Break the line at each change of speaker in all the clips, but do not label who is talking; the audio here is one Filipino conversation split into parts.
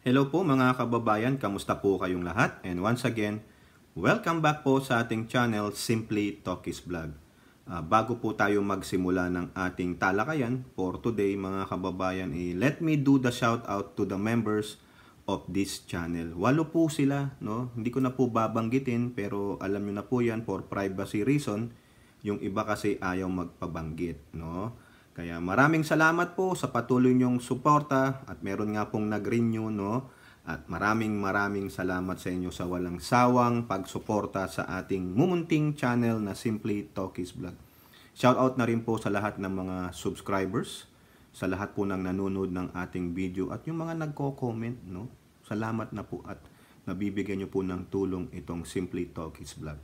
Hello po mga kababayan, kamusta po kayong lahat? And once again, welcome back po sa ating channel, Simply Talkies Vlog. Bago po tayo magsimula ng ating talakayan for today mga kababayan, let me do the shout out to the members of this channel. 8 po sila, no? Hindi ko na po babanggitin pero alam nyo na po yan for privacy reason. Yung iba kasi ayaw magpabanggit, no? Kaya maraming salamat po sa patuloy nyong suporta at meron nga pong nag-renew, no? At maraming salamat sa inyo sa walang sawang pagsuporta sa ating mumunting channel na Simply Talkies Vlog. Shout out na rin po sa lahat ng mga subscribers, sa lahat po ng nanonood ng ating video at yung mga nagko-comment, no? Salamat na po at nabibigyan nyo po ng tulong itong Simply Talkies Vlog.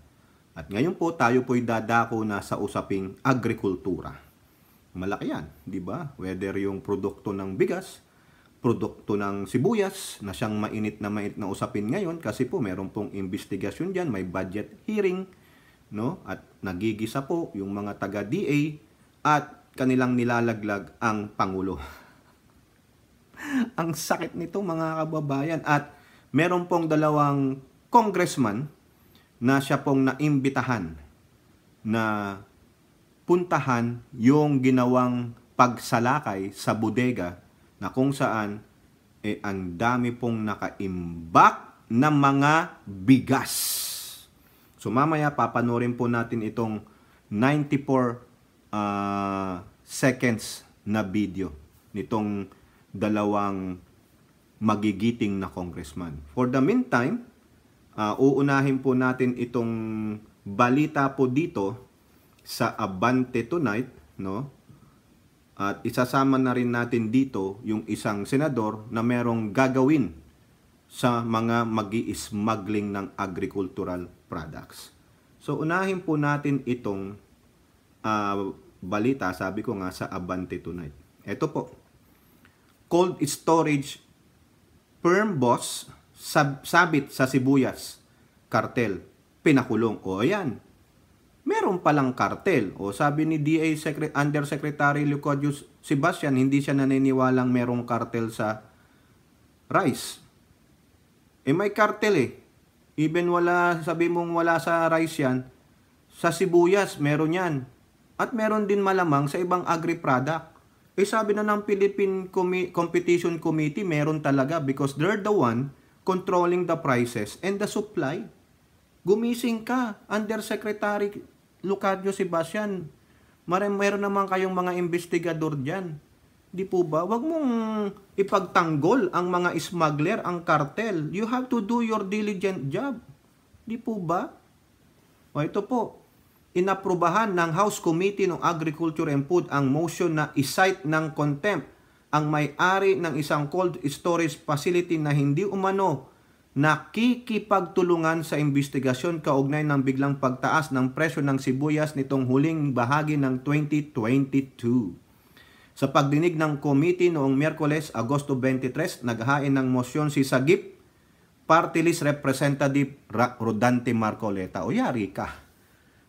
At ngayon po tayo po'y dadako na sa usaping agrikultura. Malaki yan, di ba? Whether yung produkto ng bigas, produkto ng sibuyas, na siyang mainit na usapin ngayon kasi po meron pong investigasyon dyan, may budget hearing, no? At nagigisa po yung mga taga-DA at kanilang nilalaglag ang Pangulo. Ang sakit nito mga kababayan. At meron pong 2 congressman na siya pong naimbitahan na puntahan yung ginawang pagsalakay sa bodega na kung saan ang dami pong nakaimbak na mga bigas. So mamaya papanorin po natin itong 94 seconds na video nitong 2 magigiting na congressman. For the meantime, uunahin po natin itong balita po dito sa Abante Tonight, no? At isasama na rin natin dito yung isang senador na merong gagawin sa mga magi-smuggling ng agricultural products. So unahin po natin itong balita, sabi ko nga sa Abante Tonight. Ito po. Cold storage firm boss sabit sa sibuyas, kartel, pinakulong. O ayan, meron palang kartel. O sabi ni DA Undersecretary Lucodius Sebastian, hindi siya naniniwalang merong kartel sa rice. May kartel Even sabi mong wala sa rice yan, sa sibuyas meron yan. At meron din malamang sa ibang agri-product. Sabi na ng Philippine Competition Committee, meron talaga because they're the one controlling the prices and the supply. Gumising ka, Undersecretary Lucodius Sebastian. Meron naman kayong mga investigador dyan. Di po ba? Huwag mong ipagtanggol ang mga smuggler, ang kartel. You have to do your diligent job. Di po ba? O ito po. Inaprubahan ng House Committee ng Agriculture and Food ang motion na isite ng contempt ang may-ari ng isang cold storage facility na hindi umano nakikipagtulungan sa investigasyon kaugnay ng biglang pagtaas ng presyo ng sibuyas nitong huling bahagi ng 2022. Sa pagdinig ng committee noong Miyerkules, Agosto 23, naghain ng mosyon si Sagip Party List Representative Rodante Marcoleta. O yari ka.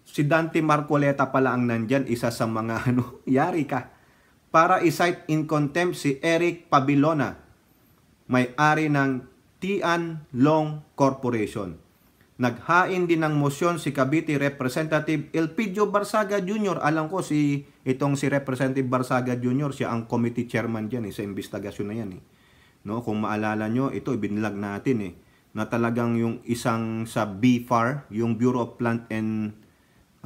Si Dante Marcoleta pala ang nandyan, isa sa mga yari ka. Para isite in contempt si Eric Pabilona, may-ari ng Tian Long Corporation. Naghain din ng mosyon si Cavite Representative Elpidio Barsaga Jr. Alam ko si Representative Barsaga Jr. Siya ang committee chairman dyan sa investigasyon na yan. No, kung maalala nyo, ito ibinilag natin na talagang yung isang sa BFAR, yung Bureau of Plant and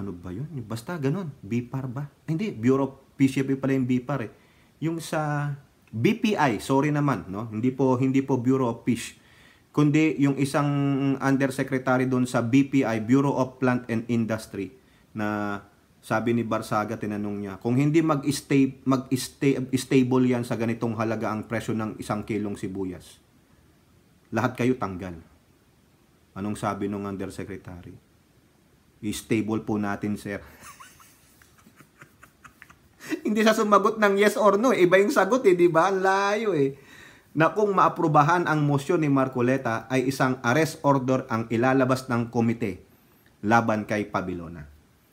ano ba yun? Basta ganun. BFAR ba? Hindi, Bureau of PCP pala yung BFAR Yung sa BPI, sorry naman, no? Hindi po Bureau of Fish. Kundi yung isang undersecretary doon sa BPI, Bureau of Plant and Industry, na sabi ni Barsaga, tinanong niya, kung hindi mag-stable yan sa ganitong halaga ang presyo ng 1 kilong sibuyas, lahat kayo tanggal. Anong sabi nung undersecretary? I-stable po natin, sir. Hindi siya sumagot ng yes or no. Iba yung sagot di ba? Ang layo Na kung maaprubahan ang mosyon ni Marcoleta ay isang arrest order ang ilalabas ng komite laban kay Pabilona.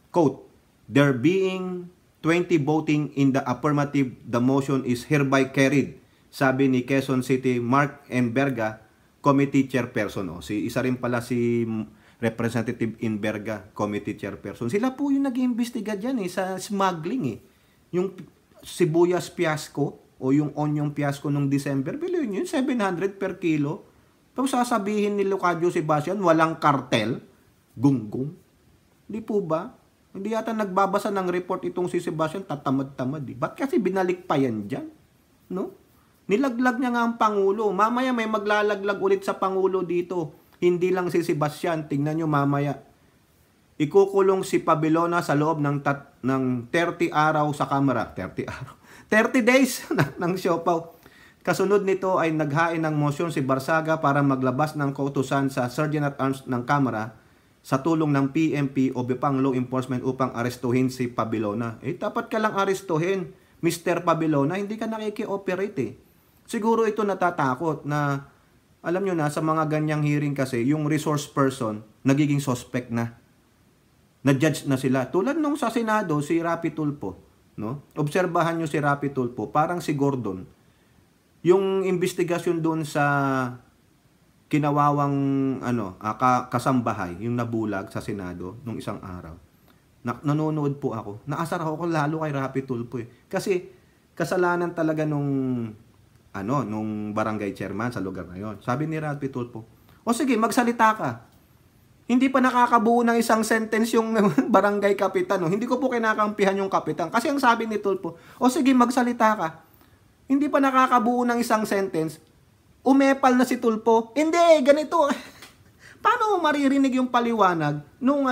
Quote, there being 20 voting in the affirmative, the motion is hereby carried, Sabi ni Quezon City, Mark Enberga, Committee Chairperson. O, isa rin pala si Representative Enberga, Committee Chairperson. Sila po yung nag-iimbestiga dyan sa smuggling Yung sibuyas fiasco o yung onion fiasco nung December, bilhin yun, 700 per kilo. Tapos sasabihin ni Leocadio Sebastian, walang kartel, gunggong. Di po ba? Hindi yata nagbabasa ng report itong si Sebastian, tatamad-tamad. Ba't kasi binalik pa yan dyan? No? Nilaglag niya nga ang Pangulo. Mamaya may maglalaglag ulit sa Pangulo dito. Hindi lang si Sebastian. Tingnan nyo mamaya. Ikukulong si Pabelona sa loob ng 30 araw sa Kamara. 30 araw. 30 days ng siopaw. Kasunod nito ay naghain ng motion si Barsaga para maglabas ng kautusan sa Sergeant at Arms ng Kamara sa tulong ng PMP o Bipang Law Enforcement upang arestuhin si Pabelona. Dapat ka lang arestuhin, Mr. Pabelona. Hindi ka nakiki-operate Siguro ito natatakot na, alam nyo na, sa mga ganyang hearing kasi, yung resource person, nagiging suspect na. Na-judge na sila. Tulad nung sa Senado, si Rapi Tulfo. No? Obserbahan nyo si Rapi Tulfo, parang si Gordon. Yung investigasyon doon sa kinawawang kasambahay, yung nabulag sa Senado nung isang araw. Nanonood po ako. Naasar ako lalo kay Rapi Tulfo Kasi kasalanan talaga nung barangay chairman sa lugar na yon. Sabi ni Rapi Tulfo, o sige, magsalita ka. Hindi pa nakakabuo ng isang sentence yung barangay kapitan. Hindi ko po kinakampihan yung kapitan. Kasi ang sabi ni Tulfo, o sige, magsalita ka. Hindi pa nakakabuo ng isang sentence, umepal na si Tulfo. Hindi, ganito. Paano mo maririnig yung paliwanag nung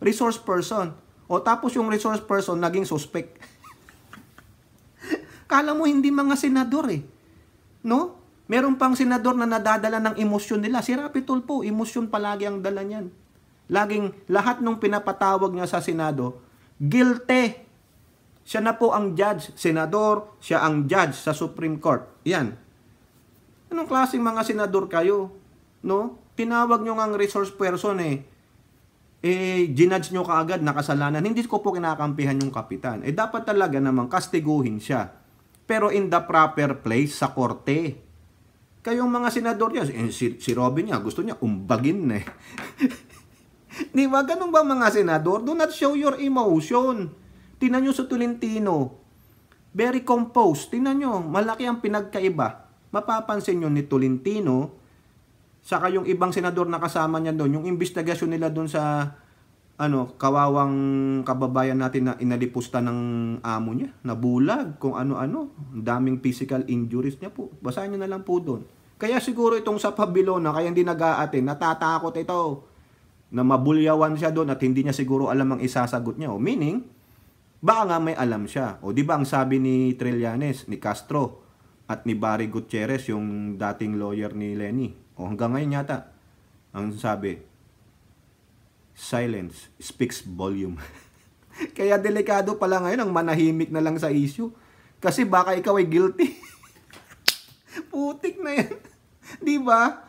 resource person? O tapos yung resource person naging suspect. Kala mo hindi mga senador No? Meron pang senador na nadadala ng emosyon nila. Si Rapi Tulfo, emosyon palagi ang dala niyan. Laging lahat ng pinapatawag niya sa Senado, guilty. Siya na po ang judge. Senador, siya ang judge sa Supreme Court. Yan. Anong klaseng mga senador kayo? No? Tinawag nyo nga ang resource person ginudge nyo kaagad na kasalanan. Hindi ko po kinakampihan yung kapitan. Dapat talaga namang kastiguhin siya. Pero in the proper place sa korte. Kayong mga senador niya, si Robin niya, gusto niya umbagin Di ba? Ganun ba mga senador? Do not show your emotion. Tingnan nyo sa Tolentino. Very composed. Tingnan nyo, malaki ang pinagkaiba. Mapapansin nyo ni Tolentino, saka yung ibang senador na kasama niya doon, yung investigasyon nila doon sa kawawang kababayan natin na inalipusta ng amo niya, nabulag, kung ano-ano, daming physical injuries niya po. Basahin niyo na lang po doon. Kaya siguro itong sa Pabelona, kaya hindi nag-aatin, natatakot ito, na mabulyawan siya doon at hindi niya siguro alam ang isasagot niya. Meaning, baka nga may alam siya. Di ba ang sabi ni Trillanes, ni Castro, at ni Barry Gutierrez, yung dating lawyer ni Lenny. Hanggang ngayon yata, ang sabi, silence speaks volume. Kaya delikado pala ngayon ang manahimik na lang sa issue. Kasi baka ikaw ay guilty. Putik na yan. Di ba?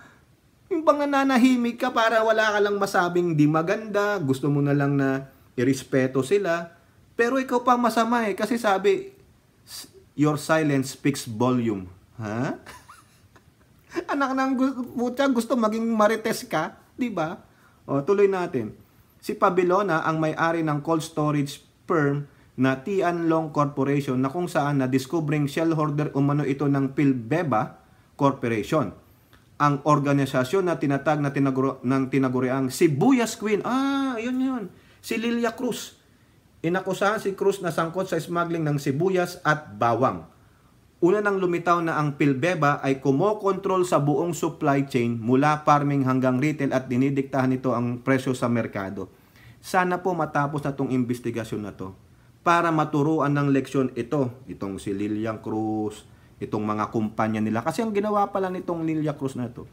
Yung bang nananahimik ka para wala ka lang masabing di maganda, gusto mo na lang na irespeto sila. Pero ikaw pa masama kasi sabi, your silence speaks volume. Ha? Anak ng gusto maging marites ka, di ba? Tuloy natin. Si Pabelona ang may-ari ng cold storage firm na Tian Long Corporation na kung saan na-discovering shareholder umano ito ng PhilBeba Corporation. Ang organisasyon na tinatag na tinaguriang Sibuyas Queen. Yun. Si Lilia Cruz. Inakusahan si Cruz na sangkot sa smuggling ng sibuyas at bawang. Una nang lumitaw na ang PhilBeba ay kumokontrol sa buong supply chain mula farming hanggang retail at dinidiktahan nito ang presyo sa merkado. Sana po matapos na itong investigasyon na to para maturuan ng leksyon itong si Lilia Cruz, itong mga kumpanya nila. Kasi ang ginawa pala nitong Lilia Cruz na to,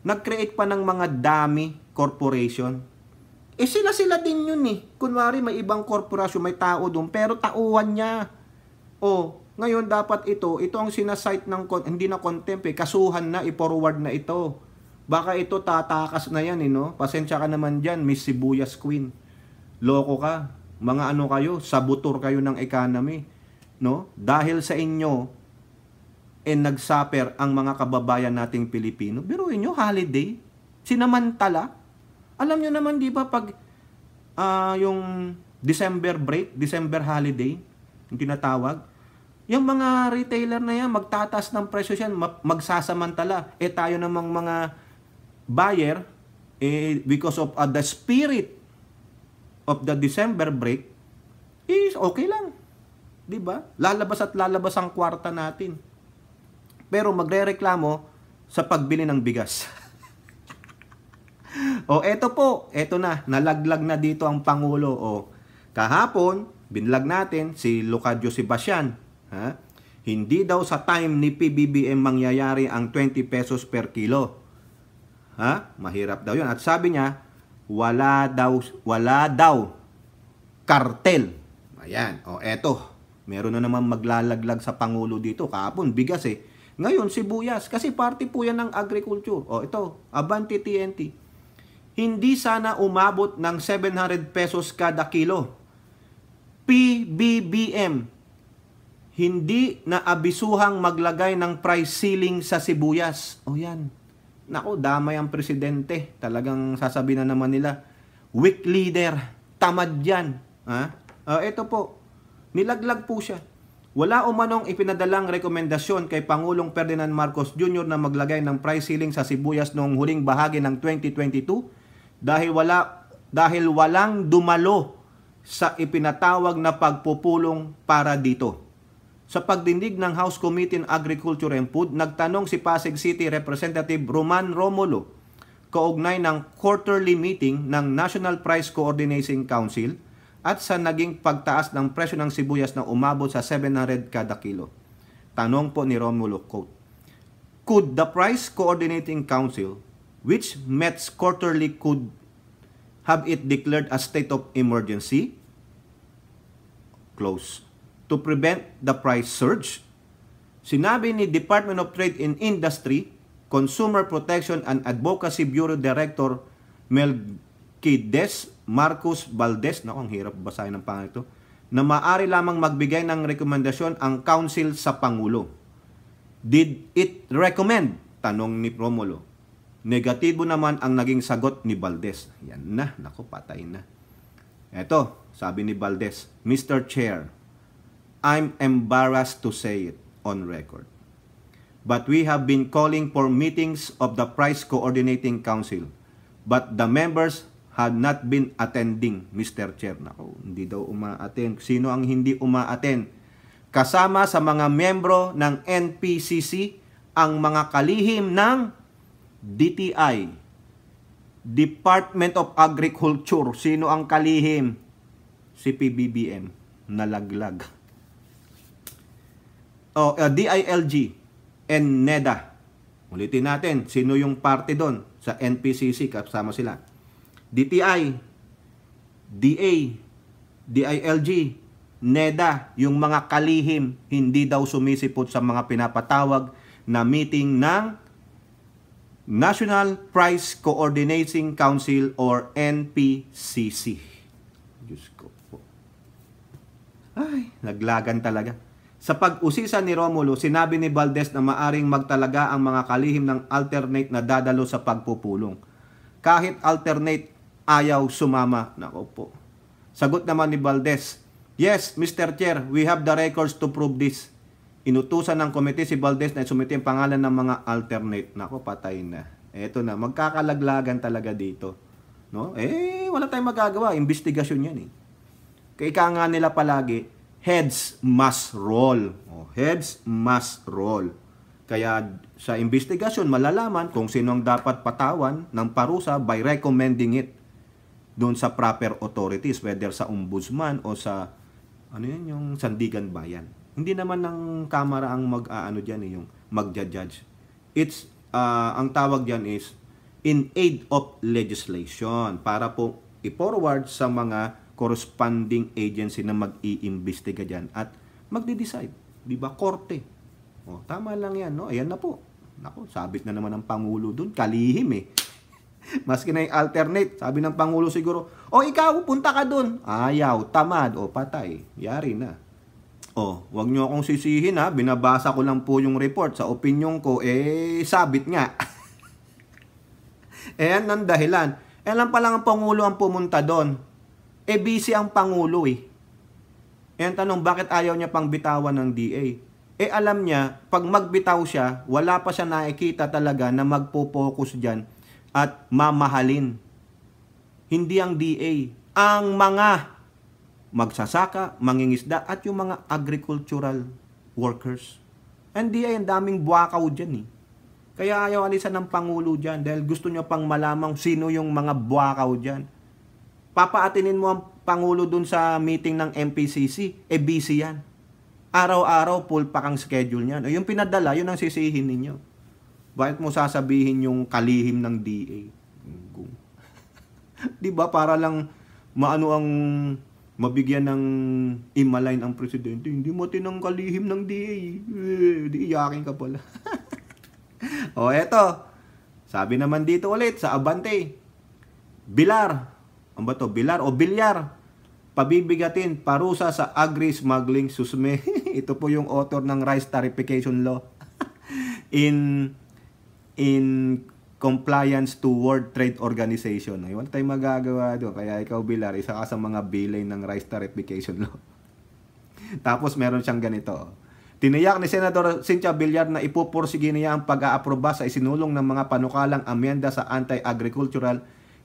nag-create pa ng mga dummy corporation. Sila din yun Kunwari may ibang korporasyon, may tao doon, pero tauhan niya. Ngayon dapat ito ang sinasite ng, hindi na contempt kasuhan na, i-forward na ito. Baka ito tatakas na yan Pasensya ka naman dyan, Miss Sibuyas Queen. Loko ka. Mga kayo, sabutor kayo ng economy. Dahil sa inyo, and nagsuffer ang mga kababayan nating Pilipino. Biruin nyo, holiday, sinamantala. Alam nyo naman, di ba, pag yung December break, December holiday, yung tinatawag, yung mga retailer na yan, magtatas ng presyo yan, magsasamantala. Tayo namang mga buyer, because of the spirit of the December break, is okay lang. Di ba? Lalabas at lalabas ang kwarta natin. Pero magrereklamo sa pagbili ng bigas. Eto po, eto na, nalaglag na dito ang Pangulo. Kahapon, binlag natin si Leocadio Sebastian. Hindi daw sa time ni PBBM mangyayari ang 20 pesos per kilo. Mahirap daw yun. At sabi niya, wala daw kartel. Ayan, eto. Meron na naman maglalaglag sa Pangulo dito. Kahapon, bigas Ngayon, sibuyas. Kasi party po yan ng agriculture. Ito, Abante TNT. Hindi sana umabot ng 700 pesos kada kilo. PBBM, hindi na abisuhang maglagay ng price ceiling sa sibuyas. Yan. Nako, damay ang presidente. Talagang sasabihin na naman nila, weak leader, tamad yan. Ito po, nilaglag po siya. Wala umanong ipinadalang rekomendasyon kay Pangulong Ferdinand Marcos Jr. na maglagay ng price ceiling sa sibuyas noong huling bahagi ng 2022 dahil walang dumalo sa ipinatawag na pagpupulong para dito. Sa pagdindig ng House Committee on Agriculture and Food, nagtanong si Pasig City Representative Roman Romulo kaugnay ng quarterly meeting ng National Price Coordinating Council at sa naging pagtaas ng presyo ng sibuyas na umabot sa 700 kada kilo. Tanong po ni Romulo, quote, "Could the Price Coordinating Council, which meets quarterly, could have it declared a state of emergency, close, to prevent the price surge?" Sinabi ni Department of Trade and Industry, Consumer Protection and Advocacy Bureau Director Melquiades Marcos Valdez, ang hirap basahin ng pangalan ito, na maaari lamang magbigay ng rekomendasyon ang council sa Pangulo. Did it recommend? Tanong ni Romulo. Negatibo naman ang naging sagot ni Valdez. Yan na, patay na. Eto, sabi ni Valdez, "Mr. Chair, I'm embarrassed to say it on record, but we have been calling for meetings of the Price Coordinating Council, but the members had not been attending, Mr. Chair." Hindi daw uma-attend. Sino ang hindi uma-attend? Kasama sa mga membro ng NPCC ang mga kalihim ng DTI, Department of Agriculture. Sino ang kalihim? Si PBBM. Nalaglag. DILG and NEDA. Ulitin natin, sino yung party doon sa NPCC? Kasama sila. DTI, DA, DILG, NEDA, yung mga kalihim, hindi daw sumisipot sa mga pinapatawag na meeting ng National Price Coordinating Council or NPCC. Diyos ko po. Ay, naglagan talaga. Sa pag-usisa ni Romulo, sinabi ni Valdez na maaring magtalaga ang mga kalihim ng alternate na dadalo sa pagpupulong. Kahit alternate, ayaw sumama. Nako po. Sagot naman ni Valdez, "Yes, Mr. Chair, we have the records to prove this." Inutusan ng komite si Valdez na sumite ang pangalan ng mga alternate. Nako, patay na. Eto na, magkakalaglagan talaga dito. No? Wala tayong magagawa. Investigasyon yan Kaya nga nila palagi, heads must roll. Heads must roll. Kaya sa investigasyon, malalaman kung sino ang dapat patawan ng parusa by recommending it doon sa proper authorities, whether sa ombudsman o sa yung Sandigan Bayan. Hindi naman ng kamara ang yung magja-judge. It's ang tawag diyan is in aid of legislation para po i-forward sa mga corresponding agency na mag-iimbestiga diyan at magde-decide, 'di ba? Korte. Tama lang 'yan, no? Ayan na po. Nako, sabit na naman ng pangulo doon, kalihim Maski na yung alternate, sabi ng pangulo siguro, ikaw punta ka doon. Ayaw, tamad, patay. Yari na. Oh, wag nyo akong sisihin ha, binabasa ko lang po yung report. Sa opinion ko, sabit nga. Yan ang dahilan. Lang pa lang ang Pangulo ang pumunta doon. Busy ang Pangulo eh. Yan tanong, bakit ayaw niya pang bitawan ng DA? Alam niya, pag magbitaw siya, wala pa siya nakikita talaga na magpo-focus dyan at mamahalin. Hindi ang DA, ang mga magsasaka, mangingisda, at yung mga agricultural workers. And DA, ang daming buwakaw dyan eh. Kaya ayaw alisan ng Pangulo dyan dahil gusto niya pang malamang sino yung mga buwakaw dyan. Papaatinin mo ang Pangulo dun sa meeting ng MPCC, busy yan. Araw-araw, full pa kang schedule niyan. Yung pinadala, yun ang sisihin ninyo. Bakit mo sasabihin yung kalihim ng DA? Diba? Para lang maano ang mabigyan ng imaline ang presidente. Hindi mo tinangkalihim ng DA. Di iyakin ka pala. O eto. Sabi naman dito ulit sa Abante. Bilar. Ano ba to? Bilar o bilyar? Pabibigatin parusa sa agri-smuggling susme. Ito po yung author ng Rice Tarification Law. in compliance to World Trade Organization. Ay, wala tayong magagawa doon. Kaya ikaw, Bilar, isa ka sa mga bilay ng Rice Tarification Law. Tapos meron siyang ganito. Tiniyak ni Senador Cynthia Villar na ipupursige niya ang pag-aaproba sa isinulong ng mga panukalang amyenda sa Anti-Agricultural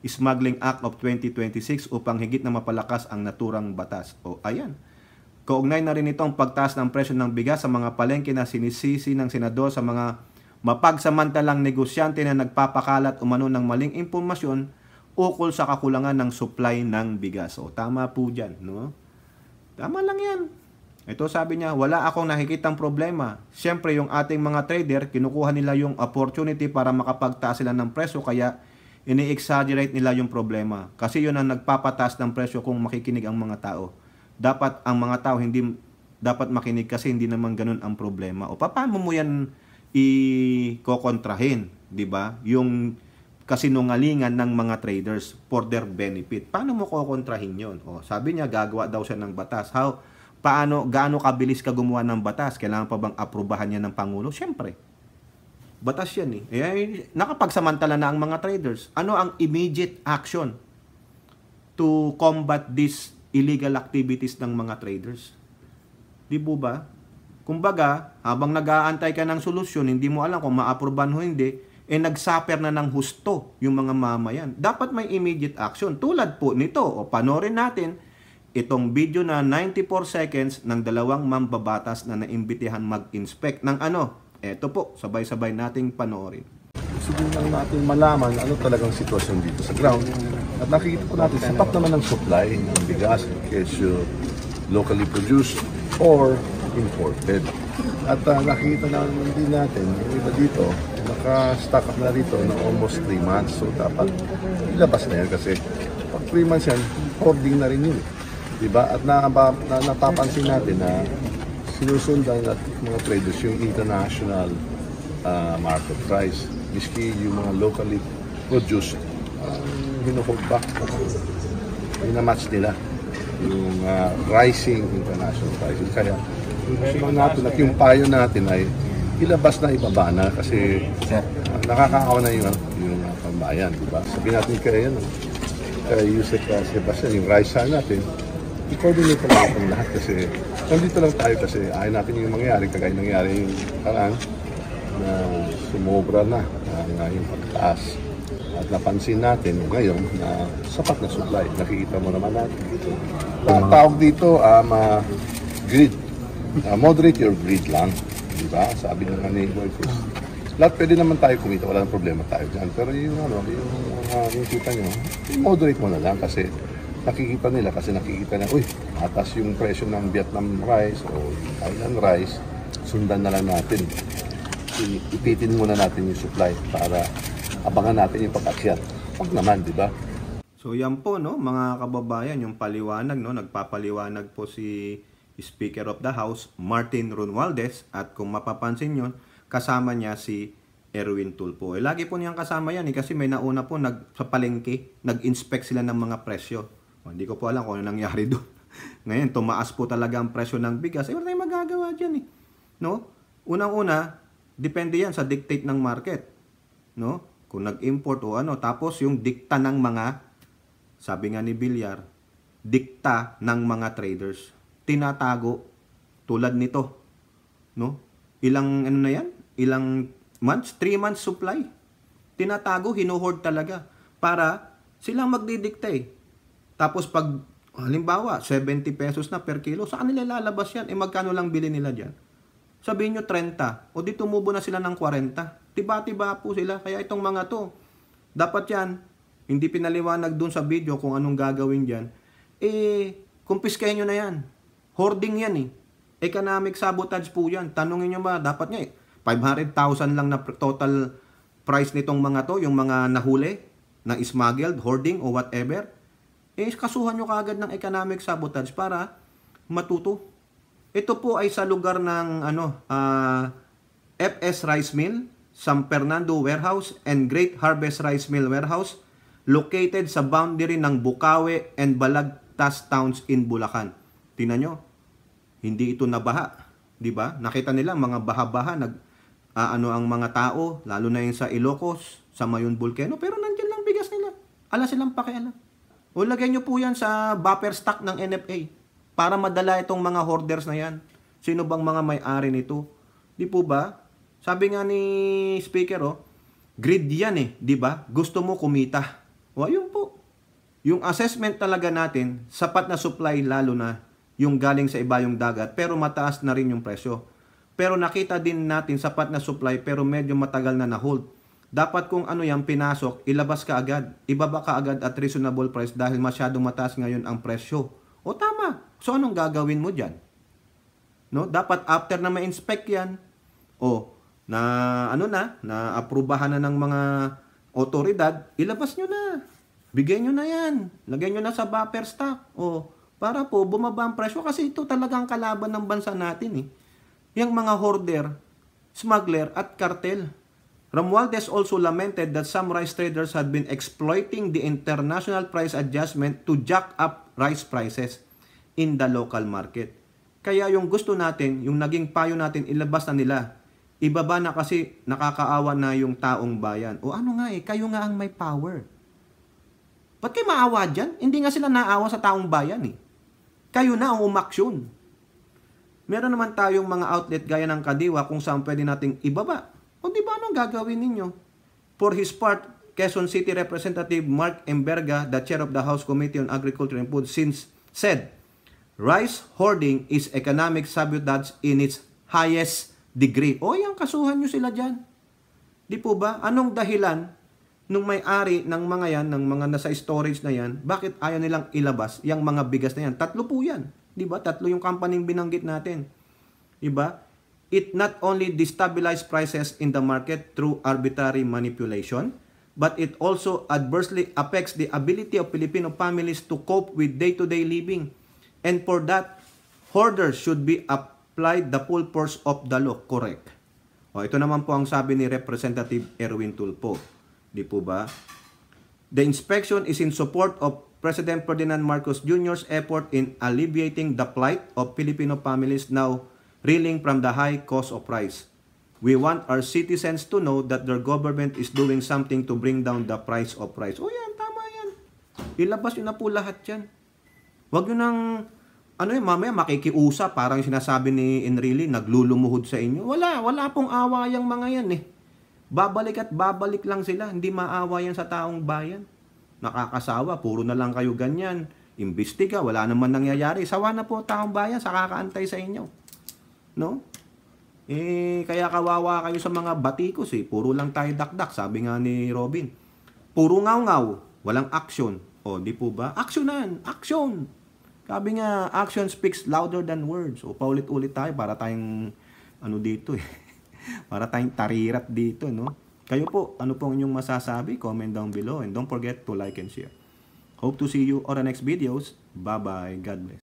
Smuggling Act of 2026 upang higit na mapalakas ang naturang batas. O ayan. Kaugnay na rin ito ang pagtaas ng presyo ng bigas sa mga palengke na sinisisi ng senador sa mga mapagsamantalang negosyante na nagpapakalat umano ng maling impormasyon ukol sa kakulangan ng supply ng bigas. O tama po dyan, no? Tama lang yan. Ito sabi niya, wala akong nakikitang problema. Siyempre yung ating mga trader, kinukuha nila yung opportunity para makapagtaas sila ng presyo kaya ini-exaggerate nila yung problema. Kasi yun ang nagpapataas ng presyo kung makikinig ang mga tao. Dapat ang mga tao hindi dapat makinig kasi hindi naman ganun ang problema. O paano mo yan i-kokontrahin, di ba? Yung kasinungalingan ng mga traders for their benefit. Paano mo kokontrahin yon? O sabi niya gagawa daw siya ng batas. Gaano kabilis ka gumawa ng batas? Kailangan pa bang aprubahan niya ng Pangulo? Siyempre. Batas yan eh. Nakapagsamantala na ang mga traders. Ano ang immediate action to combat these illegal activities ng mga traders? Di po ba? Kumbaga, habang nag-aantay ka ng solusyon, hindi mo alam kung ma-aproban o hindi, nag-suffer na ng husto yung mga mamayan. Dapat may immediate action. Tulad po nito, o panorin natin, itong video na 94 seconds ng dalawang mambabatas na naimbitihan mag-inspect ng ano. Eto po, sabay-sabay nating panoorin.
Siguro lang natin malaman ano talagang sitwasyon dito sa ground. At nakikita po natin, sapat naman ang supply ng bigas, kesyo locally produced or imported. At nakikita naman din natin, yung iba dito, naka-stock up na rito na almost 3 months. So dapat ilabas na yan kasi pag 3 months yan, hoarding na rin yun. Diba? At napapansin natin na sinusundan at mga traders yung international market price. Miski yung mga locally produced, hinuhold back. Minamatch nila yung rising international prices. Kaya yung natin at yung payo natin ay ilabas na ibaba na kasi nakakaawa na yung pambayan. Diba? Sabi natin kaya yan, kay Yusek Sebastian, yung rice natin, i-coordinate na natin lahat kasi nandito lang tayo kasi ayaw natin yung mangyari kagaya nangyari yung parang na sumobra na yung pagtaas at napansin natin ngayon na sapat na supply. Nakikita mo naman natin dito. Ang tawag dito, greed. Moderate your greed lang. Diba? Sabi ng neighbor is lahat pwede naman tayo kumita, wala nang problema tayo dyan. Pero yung kita nyo, moderate mo na lang kasi nakikita nila uy, atas yung presyo ng Vietnam rice o Thailand rice, sundan na lang natin. Ipitin muna natin yung supply para abangan natin yung pag-akyat. Huwag naman, di ba?
So yan po, no, mga kababayan, yung paliwanag, no, nagpapaliwanag po si Speaker of the House, Martin Romualdez, at kung mapapansin nyo, kasama niya si Erwin Tulfo. Lagi po niyang kasama yan kasi may nauna po sa palengke, nag-inspect sila ng mga presyo. Hindi ko po alam kung ano nangyari doon. Ngayon, tumaas po talaga ang presyo ng bigas. Wala tayong magagawa dyan eh. No? Unang-una, depende yan sa dictate ng market. No? Kung nag-import o ano. Tapos yung dikta ng mga, sabi nga ni Villar, dikta ng mga traders. Tinatago tulad nito. No? Ilang ano na yan? Ilang months? 3 months supply. Tinatago, hinuhoard talaga. Para silang magdidikta eh. Tapos pag halimbawa, 70 pesos na per kilo, saan nila lalabas yan? Magkano lang bili nila dyan? Sabihin nyo 30, o di tumubo na sila ng 40. Tiba-tiba po sila. Kaya itong mga to, dapat yan, hindi pinaliwanag dun sa video kung anong gagawin dyan. Kumpiskahin nyo na yan. Hoarding yan eh. Economic sabotage po yan. Tanungin nyo ba, dapat nga 500,000 lang na total price nitong mga to, yung mga nahuli, na smuggled, hoarding, o whatever. Kasuhan nyo kaagad ng economic sabotage para matuto. Ito po ay sa lugar ng FS Rice Mill, San Fernando Warehouse, and Great Harvest Rice Mill Warehouse, located sa boundary ng Bukawi and Balagtas towns in Bulacan. Tingnan nyo, hindi ito nabaha. Diba? Nakita nila mga baha-baha, ang mga tao, lalo na yung sa Ilocos, sa Mayon Volcano, pero nandiyan lang bigas nila. Ala silang pakialam. O lagyan nyo po yan sa buffer stock ng NFA para madala itong mga hoarders na yan. Sino bang mga may-ari nito? Di po ba? Sabi nga ni speaker, greed yan eh, di ba? Gusto mo kumita. O ayun po. Yung assessment talaga natin, sapat na supply lalo na yung galing sa iba yung dagat, pero mataas na rin yung presyo. Pero nakita din natin sapat na supply pero medyo matagal na na-hold. Dapat kung ano yan pinasok, ilabas ka agad. Ibaba ka agad at reasonable price dahil masyadong mataas ngayon ang presyo. O tama. So anong gagawin mo dyan? No? Dapat after na ma-inspect yan, na-aprubahan na ng mga otoridad, ilabas nyo na. Bigyan nyo na yan. Lagyan nyo na sa buffer stock. Para po bumaba ang presyo kasi ito talagang kalaban ng bansa natin eh. Yung mga hoarder, smuggler at cartel. Romualdez also lamented that some rice traders had been exploiting the international price adjustment to jack up rice prices in the local market. Kaya yung gusto natin, yung naging payo natin, ilabas na nila. Ibaba na kasi nakakaawa na yung taong bayan. O ano nga kayo nga ang may power. Ba't kayo maawa dyan? Hindi nga sila naawa sa taong bayan eh. Kayo na ang umaksyon. Meron naman tayong mga outlet gaya ng Kadiwa kung saan pwede nating ibaba. O di ba anong gagawin ninyo? For his part, Quezon City Representative Mark Emberga, the chair of the House Committee on Agriculture and Food, said, rice hoarding is economic sabotage in its highest degree. O yan, kasuhan nyo sila dyan. Di po ba? Anong dahilan nung may-ari ng mga yan, ng mga nasa storage na yan, bakit ayaw nilang ilabas yung mga bigas na yan? 3 po yan. Di ba? 3 yung company binanggit natin. Di ba? It not only destabilizes prices in the market through arbitrary manipulation, but it also adversely affects the ability of Filipino families to cope with day-to-day living. And for that, hoarders should be applied the full force of the law. Correct. Ito naman po ang sabi ni Representative Erwin Tulfo. Di po ba? The inspection is in support of President Ferdinand Marcos Jr.'s effort in alleviating the plight of Filipino families now reeling from the high cost of rice. We want our citizens to know that their government is doing something to bring down the price of rice. O yan, tama yan. Ilabas nyo na po lahat yan. Huwag nyo nang, mamaya makikiusa, parang sinasabi ni Enrile, naglulumuhod sa inyo. Wala pong awa yung mga yan eh. Babalik at babalik lang sila, hindi maawa yan sa taong bayan. Nakakasawa, puro na lang kayo ganyan. Imbestiga, wala naman nangyayari. Sawa na po taong bayan sa kakaantay sa inyo. No? Kaya kawawa kayo sa mga batikos eh. Puro lang tayo dakdak, sabi nga ni Robin. Puro ngaw-ngaw, walang action. Di po ba? Aksyonan! Action! Sabi nga, action speaks louder than words. Paulit-ulit tayo para tayong dito eh. Para tayong tarirat dito, no? Kayo po, ano pong inyong masasabi? Comment down below and don't forget to like and share. Hope to see you on the next videos. Bye-bye. God bless.